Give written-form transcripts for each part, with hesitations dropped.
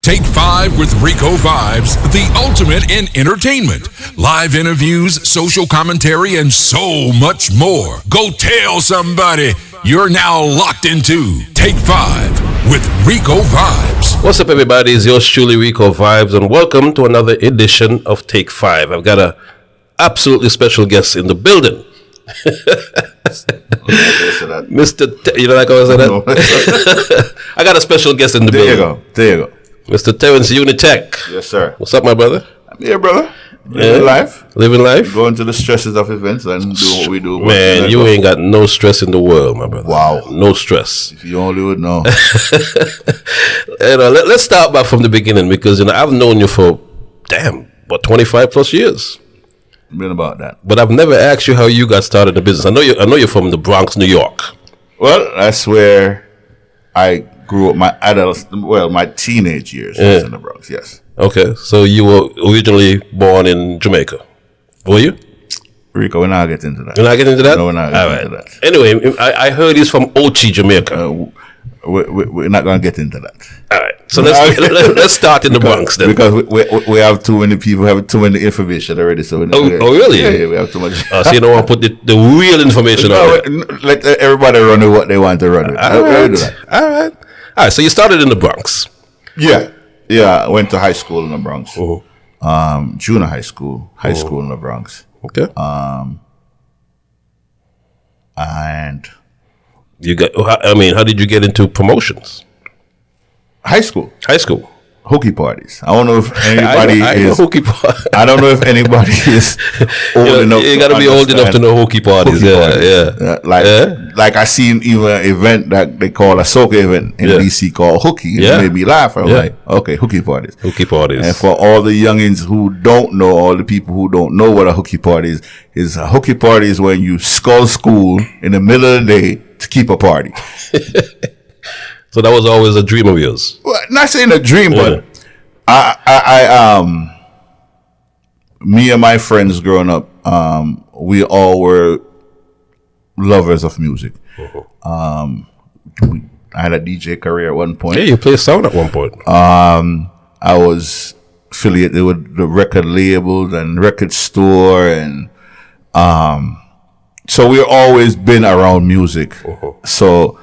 Take 5 with Ricovibes, the ultimate in entertainment. Live interviews, social commentary, and so much more. Go tell somebody you're now locked into Take 5 with Ricovibes. What's up, everybody? It's yours truly, Ricovibes, and welcome to another edition of Take 5. I've got a absolutely special guest in the building. Mr. You know like I was saying that? I got a special guest in the building. There you go. Mr. Terrence, Unitec. Yes, sir. What's up, my brother? I'm here, brother. Living life. Living life? Going to the stresses of events and do what we do. Man, you ain't got no stress in the world, my brother. Wow. No stress. If you only would know. Let's start back from the beginning because I've known you for, 25 plus years. Been about that. But I've never asked you how you got started in the business. I know you're from the Bronx, New York. Well, that's where I grew up my teenage years was in the Bronx, yes. Okay, so you were originally born in Jamaica, were you? Rico, we're not getting into that. You're not getting into that? No, we're not getting into that. Anyway, I heard he's from Ochi, Jamaica. We're not going to get into that. All right, so let's start in the Bronx then. Because we have too many people, have too many information already. So really? Yeah, we have too much. So you don't want to put the real information out there? Let everybody run with what they want to run with. All right, so you started in the Bronx. Yeah, I went to high school in the Bronx. Uh-huh. Junior high school in the Bronx. Okay. And you got. How did you get into promotions? High school. Hooky parties. I don't know if anybody is. I don't know if anybody is old enough. You got to be old enough to know hooky parties. Like I seen even an event that they call a soca event in DC called Hooky. It made me laugh. I'm like, okay, hooky parties. Hooky parties. And for all the youngins who don't know, all the people who don't know what a hooky party is a hooky party is when you skull school in the middle of the day to keep a party. So that was always a dream of yours. Well, not saying a dream, but me and my friends growing up, we all were lovers of music. I had a DJ career at one point. Yeah, you played sound at one point. I was affiliated with the record labels and record store, and so we've always been around music. So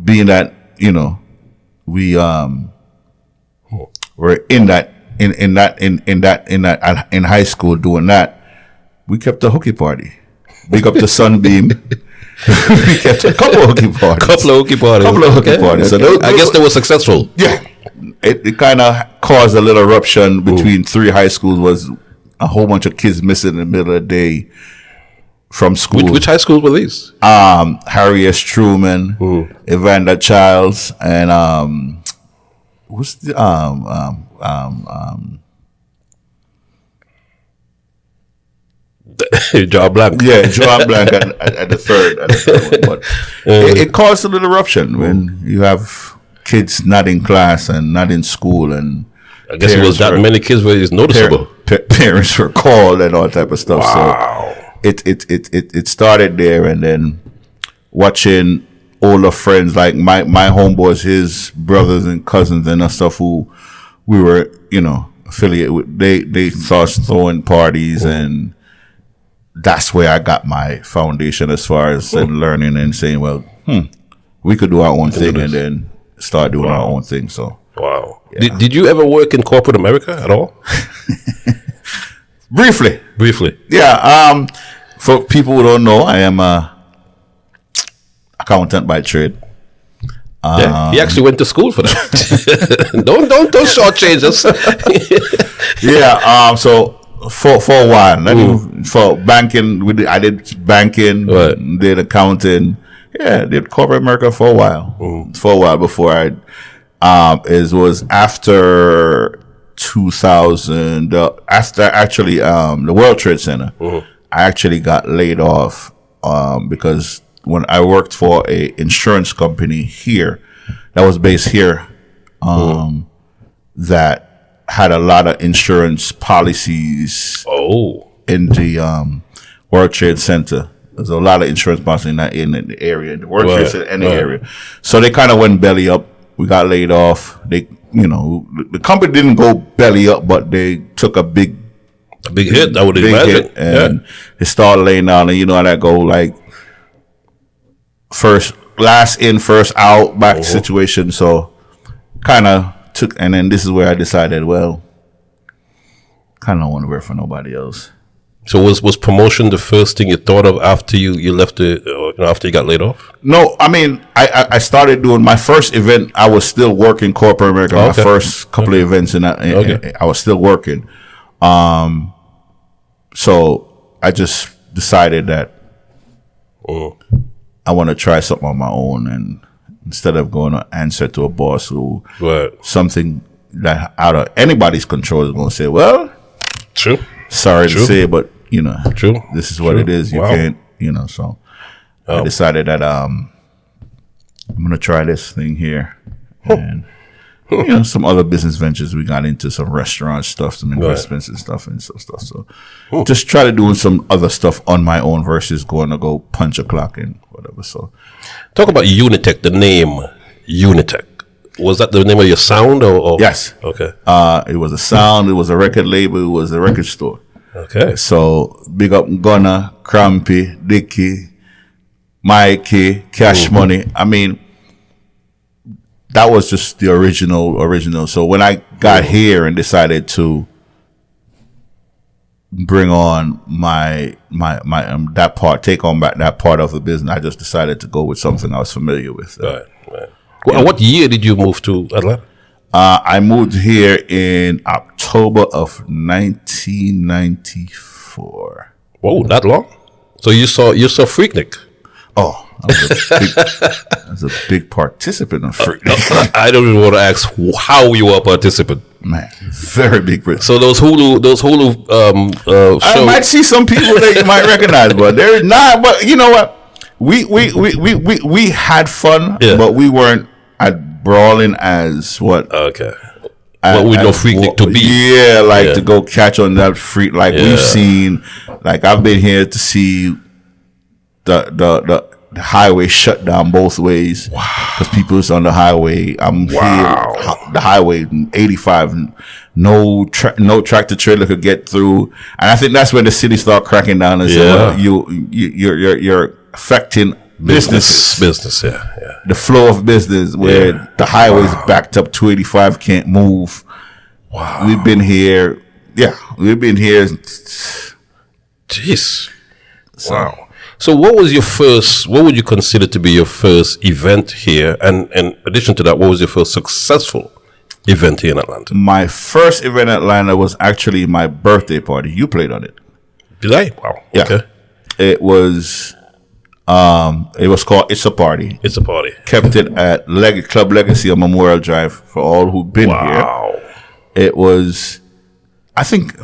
being that, we were in high school doing that, we kept a hooky party. Big up the Sunbeam. We kept a couple of hooky parties. So I guess they were successful. Yeah. It kind of caused a little eruption between three high schools. Was a whole bunch of kids missing in the middle of the day from school. Which high schools were these? Harry S. Truman, Evander Childs, and what's the Draw blank. Yeah, draw blank at the third one. But it caused a little eruption when you have kids not in class and not in school, and I guess it was that many kids where it's noticeable. Parents were called and all type of stuff. Wow. So it started there, and then watching older friends like my homeboys, his brothers and cousins and stuff who we were affiliated with. They started throwing parties, and that's where I got my foundation as far as learning and saying, well, we could do our own thing, and then start doing our own thing. So wow. Yeah. Did you ever work in corporate America at all? Briefly. Yeah. For people who don't know, I am a accountant by trade. He actually went to school for that. don't shortchange us. Yeah. So for a while, for banking, I did banking, did accounting. Yeah, did corporate America for a while. For a while before it was after 2000. After actually the World Trade Center, I actually got laid off because when I worked for a insurance company here that was based here, that had a lot of insurance policies in the World Trade Center. There's a lot of insurance policies in the area, in the World Trade Center, in the area. So they kind of went belly up. We got laid off. They the company didn't go belly up, but they took a big hit. I would imagine. And it started laying down, and you know how that go, like last in, first out back situation. So kind of took, and then this is where I decided, well, kind of don't want to work for nobody else. So was promotion the first thing you thought of after you left after you got laid off? No, I mean, I started doing my first event. I was still working corporate America. My first couple of events, and I was still working. So I just decided that I want to try something on my own, and instead of going to answer to a boss who something that out of anybody's control is going to say, well, true. Sorry to say, but this is what it is. You can't, so I decided that I'm going to try this thing here. And, some other business ventures. We got into some restaurant stuff, some investments and stuff and stuff. So just try to do some other stuff on my own versus going to go punch a clock and whatever. So talk about Unitec, the name Unitec. Was that the name of your sound or? Yes. Okay. It was a sound. It was a record label. It was a record store. Okay. So big up Gunna, Crampy, Dicky, Mikey, Cash Money. I mean, that was just the original. So when I got here and decided to bring on my that part, take on back that part of the business, I just decided to go with something I was familiar with. Right. Well, what year did you move to Atlanta? I moved here in October of 1994. Whoa, that long? So you saw Freaknik? Oh, I was a big participant in Freaknik. I don't even want to ask how you were a participant. Man, very big. So those Hulu shows. I might see some people that you might recognize, but they're not. But you know what? We had fun, but we weren't brawling as what? Okay. What we know Freaknik to be. Yeah, to go catch on that freak. Like we've seen, like I've been here to see the highway shut down both ways. Wow. Because people is on the highway. I'm here, the highway 85. No tractor trailer could get through, and I think that's when the city start cracking down and say, well, you're affecting business, the flow of business where the highway's backed up. 285 can't move. Wow, we've been here. Jeez, wow. So what would you consider to be your first event here? And in addition to that, what was your first successful event here in Atlanta? My first event in Atlanta was actually my birthday party. You played on it. Did I? Wow. Yeah. Okay. It was called It's a Party. It's a Party. Kept it at Club Legacy on Memorial Drive for all who've been here. It was, I think,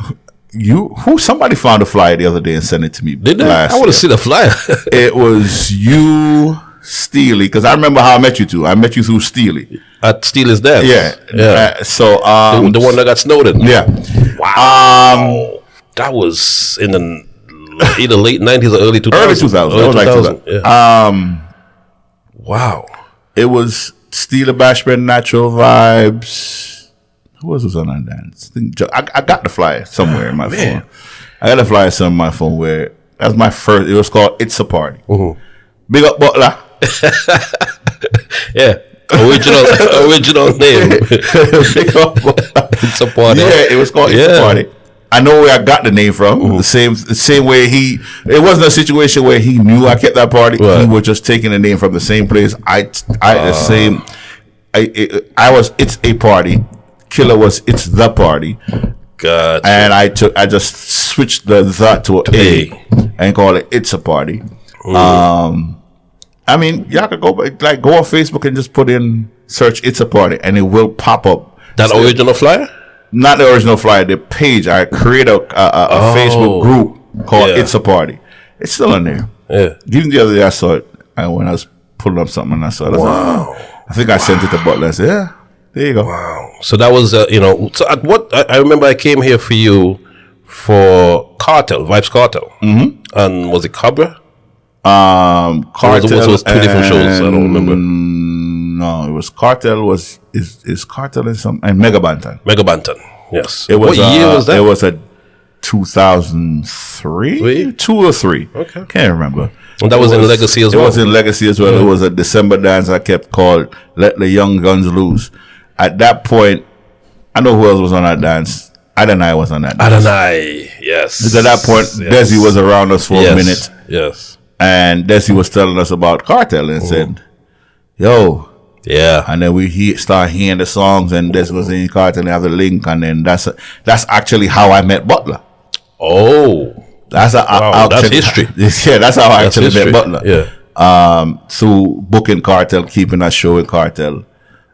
somebody found a flyer the other day and sent it to me. Did they? I want to see the flyer. It was you, Steely, because I remember how I met you two. I met you through Steely. At Steely's dance. Yeah. So the one that got snowed in. Yeah. Wow. That was in the either late 90s or early 2000s. Early 2000s. That was like 2000. Yeah. Wow. It was Steely Bashment, Natural Vibes. Who else was on that dance? I got the flyer somewhere in my phone. I got the flyer somewhere in my phone where that was my first. It was called It's a Party. Mm-hmm. Big up Butler. Yeah. Original name. Big up Butler. It's a Party. Yeah, it was called It's a Party. I know where I got the name from. Mm-hmm. The same way it wasn't a situation where he knew I kept that party. Right. He was just taking the name from the same place. It's a party. Killer was It's the Party. Gotcha. And I just switched the to A and call it It's a Party. I mean, y'all could go on Facebook and just put in search It's a Party and it will pop up. That original flyer? Not the original flyer, the page. I created a Facebook group called It's a Party. It's still on there. Yeah. Even the other day I saw it when I was pulling up something and I saw it. Wow. I think I sent it to Butler. I said, yeah, there you go. Wow. So that was, so at what, I remember I came here for you for Vibes Cartel. Mm-hmm. And was it Cabra? Cartel. It was two different shows. I don't remember. No, it was Cartel was is Cartel and Mega Bantan. Mega Bantan. Yes. It was, what year was that? It was a 2003, 2 or 3. Okay. Can't remember. And that was in Legacy as well. It was in Legacy as well. It was a December dance I kept called "Let the Young Guns Loose." At that point, I know who else was on that dance. Adonai was on that dance. Adonai, yes. At that point, Desi was around us for a minute. Yes. And Desi was telling us about Cartel and said, "Yo." Yeah. And then we start hearing the songs, and Desi was in Cartel and have a link, and then that's actually how I met Butler. Oh. That's history. Yeah, that's how I actually met Butler. Yeah. Through booking Cartel, keeping that show with Cartel.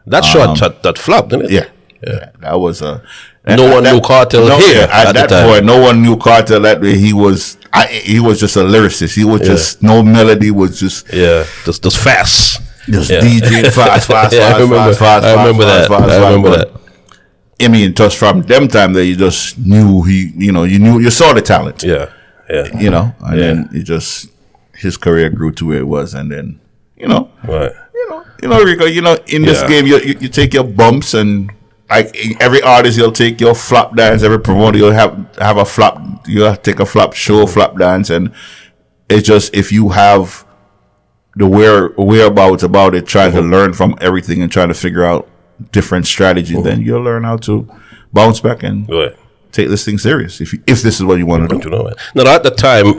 That shot that flopped, didn't it? Yeah. That was no one knew Cartel here at that point. No one knew Cartel that way. He was just a lyricist. He was just no melody. Was just just fast. Just DJ fast. I remember that. I mean, just from them time that you just knew you saw the talent. Yeah. Then it just his career grew to where it was, and then right. Rico, in this game you take your bumps, and like every artist you'll take your flop dance, every promoter you'll have a flop, you'll take a flop show, flop dance, and it's just if you have the whereabouts about it, trying to learn from everything and trying to figure out different strategies, then you'll learn how to bounce back and take this thing serious if this is what you want to do. Now at the time,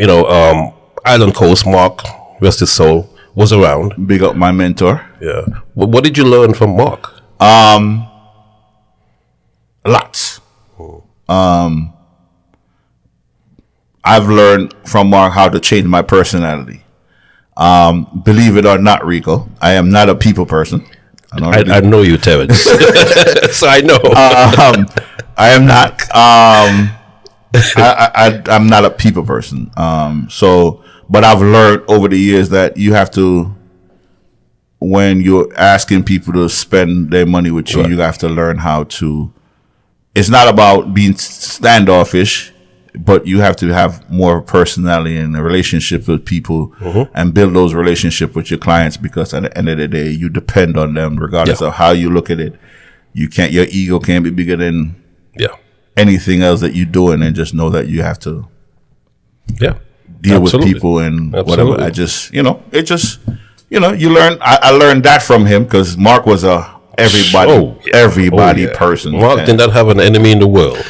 Island Coast, Mark, rest his soul, was around. Big up my mentor. Yeah. What did you learn from Mark? Lots. I've learned from Mark how to change my personality. Believe it or not, Rico, I am not a people person. I know you, Terrence. So I know. I am not. I'm not a people person. But I've learned over the years that you have to, when you're asking people to spend their money with you, you have to learn how to. It's not about being standoffish, but you have to have more personality in a relationship with people and build those relationships with your clients, because at the end of the day, you depend on them regardless of how you look at it. Your ego can't be bigger than anything else that you're doing, and just know that you have to deal with people and whatever. You learn. I learned that from him, because Mark was everybody person. Mark did not have an enemy in the world.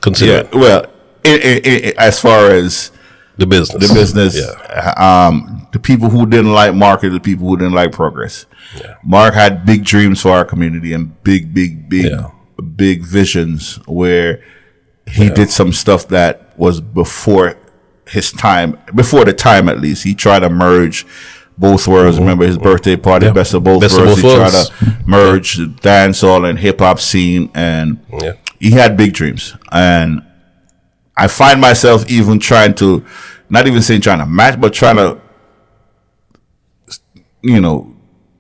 Consider it. Well, as far as the business, the people who didn't like Mark are the people who didn't like progress. Mark had big dreams for our community and big visions, where he did some stuff that was before his time, before the time at least. He tried to merge both worlds. Remember his birthday party, Best of Both Worlds. He tried to merge the dancehall and hip hop scene, and he had big dreams. And I find myself even trying to, not even saying trying to match, but trying to,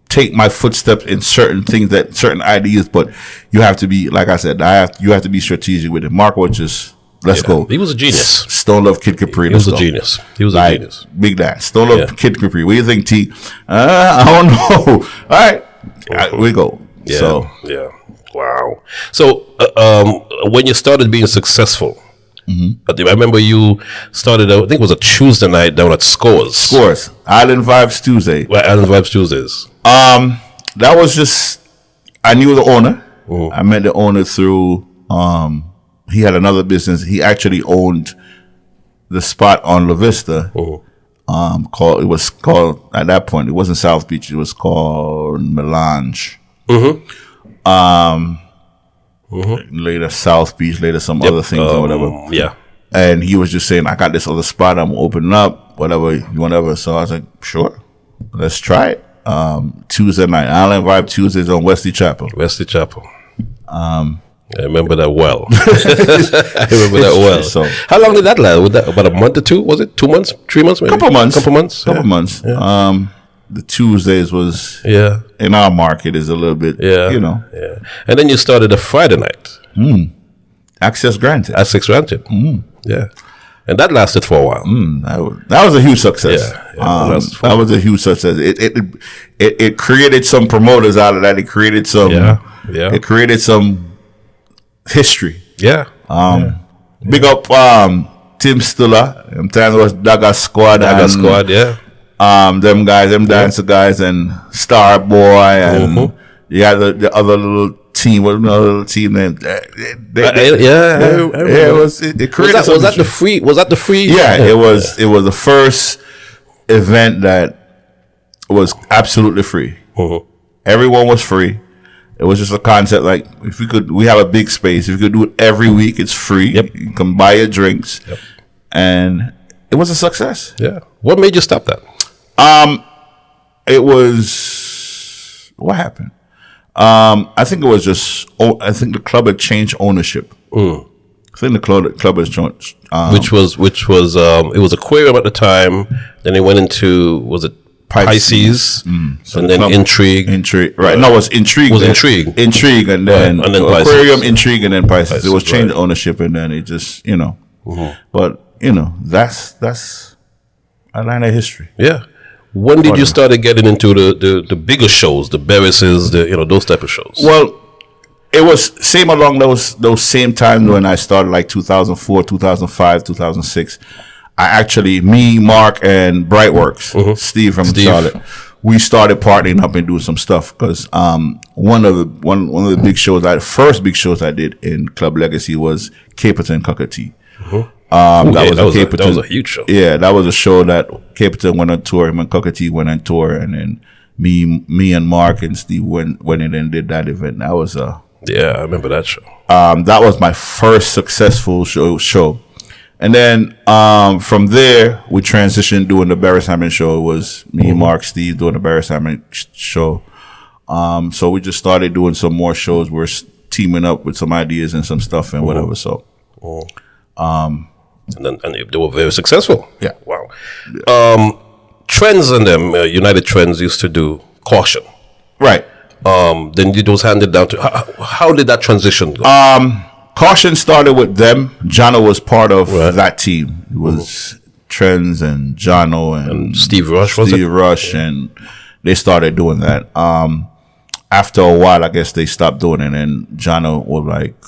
take my footsteps in certain things, certain ideas. But you have to be, like I said, you have to be strategic with it. Mark was just, let's go. He was a genius. Stone Love Kid Capri. He was a genius. Big that. Stone Love Kid Capri. What do you think, T? I don't know. All right. We go. Wow. So when you started being successful, I remember you started, I think it was a Tuesday night down at Scores. Island Vibes Tuesday. Well, Island Vibes Tuesdays. That was just, I knew the owner. I met the owner through, he had another business. He actually owned the spot on La Vista. It was called, at that point, it wasn't South Beach. It was called Melange. Later South Beach, later some other things or whatever. And he was just saying, I got this other spot, I'm opening up, whatever. So I was like, sure, let's try it. Tuesday night, Island Vibe Tuesdays on Wesley Chapel. I remember that well. So, how long did that last? About a month or two? Was it 2 months, 3 months? Maybe? Couple months. Yeah. The Tuesdays was in our market is a little bit, And then you started a Friday night. Access granted. Yeah. And that lasted for a while. That was a huge success. That was a huge success. It created some promoters out of that. It created some. It created some history. Yeah. Big up Tim Stiller. Sometimes it was Dagger Squad. Them guys, them dancer guys, and Star Boy, and you had the other little team. What another little team? It created. Was that the free? Was that the free? Yeah, it was. It was the first event that was absolutely free. Everyone was free. It was just a concept like, if we have a big space. If you could do it every week, it's free. You can buy your drinks, and it was a success. Yeah. What made you stop that? It was, what happened? I think it was just, I think the club had changed ownership. I think the club has changed. Which was it was Aquarium at the time. Then it went into, was it Pisces? So and then Intrigue. Right. No, it was Intrigue. Intrigue, and then Aquarium, Pisces. Intrigue, and then Pisces. It was changed ownership, and then it just, But, that's Atlanta history. Yeah. When did you start getting into the bigger shows, the Barrises, those type of shows? Well, it was same along those same times when I started, like 2004, 2005, 2006. Me, Mark, and Brightworks, Steve from Charlotte, we started partnering up and doing some stuff, because one of the big shows, first big shows I did in Club Legacy was Caperton Cockatee. That was a huge show. Yeah, that was a show that Caperton went on tour, and Cockatee went on tour, and then me and Mark and Steve went in and did that event. That was I remember that show. That was my first successful show. And then from there, we transitioned doing the Barry Simon show. It was me, Mark, Steve doing the Barry Simon show. So we just started doing some more shows. We're teaming up with some ideas and some stuff and whatever. So, and they were very successul. Yeah. Wow. Trends and them, United Trends used to do Caution. Right. Then it was handed down to, how did that transition go? Caution started with them. Jono was part of that team. It was Trends and Jono and Steve Rush, and they started doing that. After a while, I guess they stopped doing it, and Jono was like,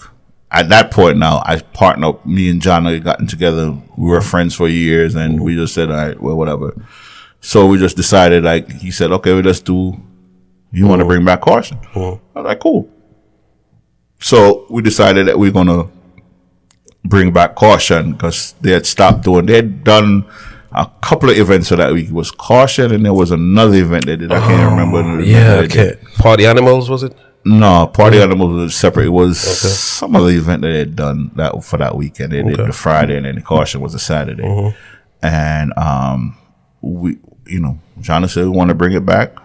at that point now, I partnered up, me and Jono had gotten together. We were friends for years, and we just said, all right, well, whatever. So we just decided, like, he said, okay, well, let's do, you want to bring back Caution? I was like, cool. So we decided that we're going to bring back Caution, because they had done a couple of events for that week. It was Caution, and there was another event they did. I can't remember. Party Animals, was it? No, Party Animals was separate. It was some other event that they had done that for that weekend. They did the Friday, and then the Caution was a Saturday. And we, Johnny said we want to bring it back.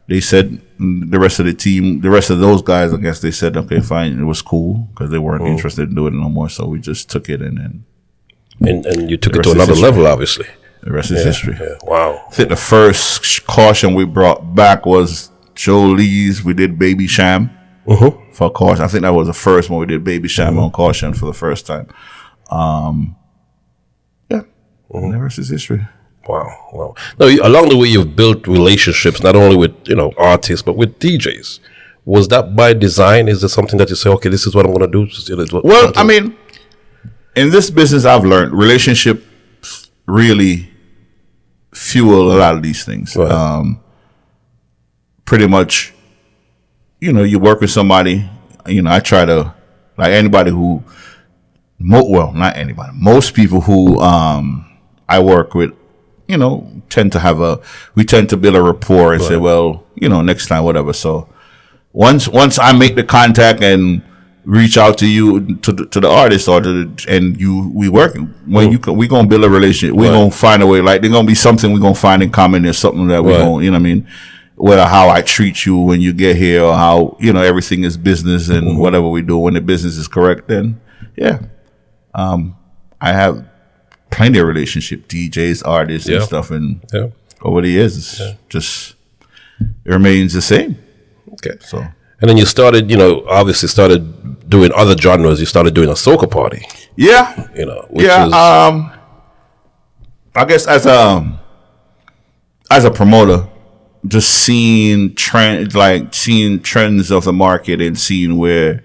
They said, the rest of the team, the rest of those guys, I guess they said, okay, fine. It was cool, because they weren't interested in doing it no more. So we just took it, and you took it to another level, obviously. The rest is history. Yeah. Wow. I think the first Caution we brought back was Joe Lee's. We did Baby Sham for Caution. I think that was the first one we did, Baby Sham on Caution for the first time. And the rest is history. Wow. Now, along the way, you've built relationships, not only with, artists, but with DJs. Was that by design? Is there something that you say, okay, this is what I'm going to do? Well, I mean, in this business, I've learned relationships really fuel a lot of these things. Right. Pretty much, you work with somebody, I try to, like anybody who, not anybody, most people who I work with, tend to build a rapport and say, well, next time, whatever. So once I make the contact and reach out to you, to the artist, we work, we gonna build a relationship. We gonna find a way, like there's gonna be something we gonna find in common. There's something that we gonna, whether how I treat you when you get here, or how, everything is business, and whatever we do, when the business is correct, then I have plenty of relationship, DJs, artists, and stuff, and over the years, it remains the same. Okay. So, and then you started, obviously started doing other genres. You started doing a soca party. Yeah. I guess as a promoter, just seeing trends of the market and seeing where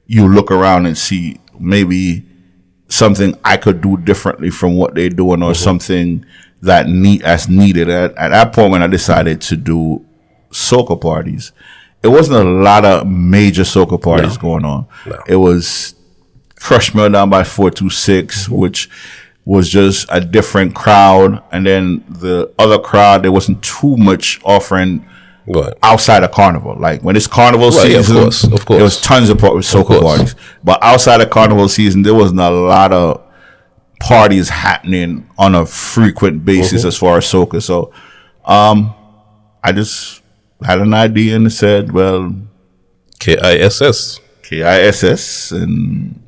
you look around and see maybe something I could do differently from what they're doing, or something that's needed. At that point, when I decided to do soca parties, it wasn't a lot of major soca parties going on. No. It was Crush Meltdown by 426, which was just a different crowd, and then the other crowd, there wasn't too much offering outside of Carnival. Like when it's Carnival season, of course, there was tons of soca parties. But outside of Carnival season, there wasn't a lot of parties happening on a frequent basis as far as soca. So I just had an idea and said, well, KISS, and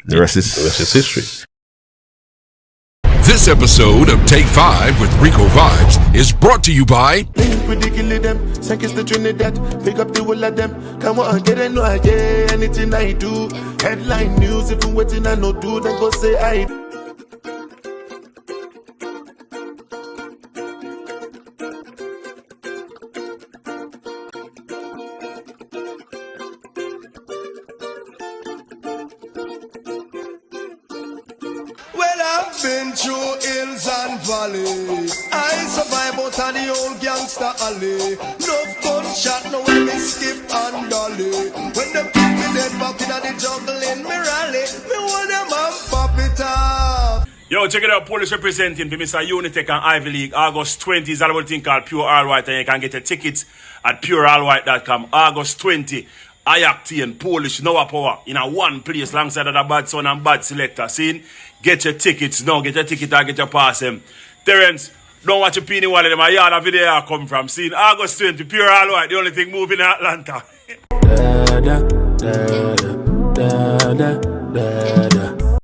the rest is history. This episode of Take 5 with Ricovibes is brought to you by anything I do. Headline news, if I'm waiting I no do, then go say I do. Been through hills and valleys. I survive out of the old gangster alley. No gunshot, no way me skip and dolly. When them keep me dead back in the jungle in me rally, me want them up, pop it up. Yo, check it out. Polish representing for Mr. Unitec and Ivy League. August 20 is all about a thing called Pure All White, and you can get your tickets at pureallwhite.com. August 20. I Octane, Polish, Noah Power, in a one place alongside of the Bad Son and Bad Selector. See? Get your tickets now, get your ticket and get your pass them. Terrence, don't watch a penny wallet, my yard of video I come from. See? August 20, Pure All White, the only thing moving in Atlanta.